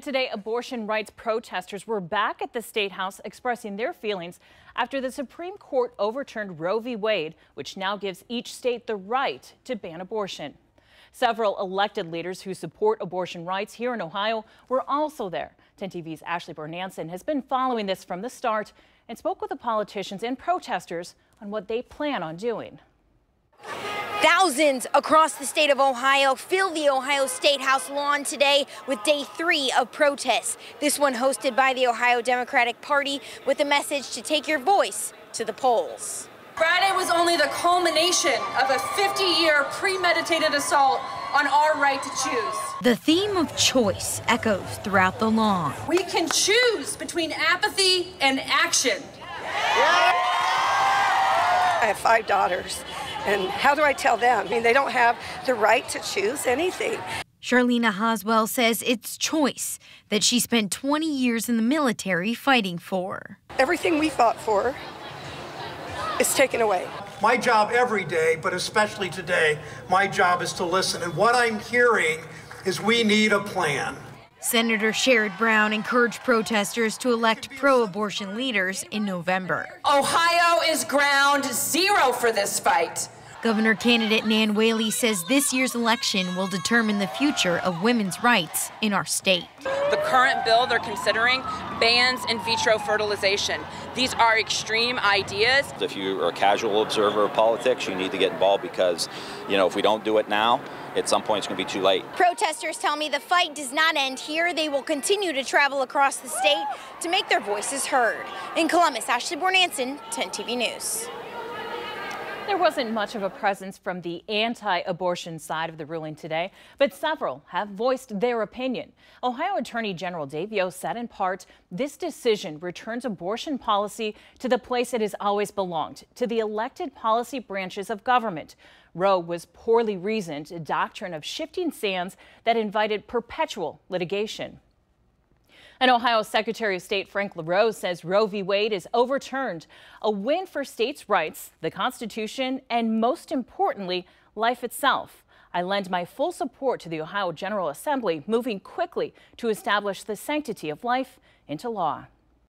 And today, abortion rights protesters were back at the State House expressing their feelings after the Supreme Court overturned Roe v. Wade, which now gives each state the right to ban abortion. Several elected leaders who support abortion rights here in Ohio were also there. 10 TV's Ashley Bernanson has been following this from the start and spoke with the politicians and protesters on what they plan on doing. Thousands across the state of Ohio fill the Ohio Statehouse lawn today with day 3 of protests. This one hosted by the Ohio Democratic Party with a message to take your voice to the polls. Friday was only the culmination of a 50-year premeditated assault on our right to choose. The theme of choice echoes throughout the lawn. We can choose between apathy and action. I have 5 daughters, and how do I tell them? I mean, they don't have the right to choose anything. Charlena Hoswell says it's choice that she spent 20 years in the military fighting for. Everything we fought for is taken away. My job every day, but especially today, my job is to listen. And what I'm hearing is we need a plan. Senator Sherrod Brown encouraged protesters to elect pro-abortion leaders in November. Ohio is ground zero for this fight. Governor candidate Nan Whaley says this year's election will determine the future of women's rights in our state. The current bill they're considering bans in vitro fertilization. These are extreme ideas. If you're a casual observer of politics, you need to get involved because, if we don't do it now, at some point it's going to be too late. Protesters tell me the fight does not end here. They will continue to travel across the state to make their voices heard. In Columbus, Ashley Bernanson, 10 TV News. There wasn't much of a presence from the anti-abortion side of the ruling today, but several have voiced their opinion. Ohio Attorney General Dave Yost said in part, this decision returns abortion policy to the place it has always belonged, to the elected policy branches of government. Roe was poorly reasoned, a doctrine of shifting sands that invited perpetual litigation. And Ohio Secretary of State Frank LaRose says Roe v. Wade is overturned, a win for states' rights, the Constitution, and most importantly, life itself. I lend my full support to the Ohio General Assembly moving quickly to establish the sanctity of life into law.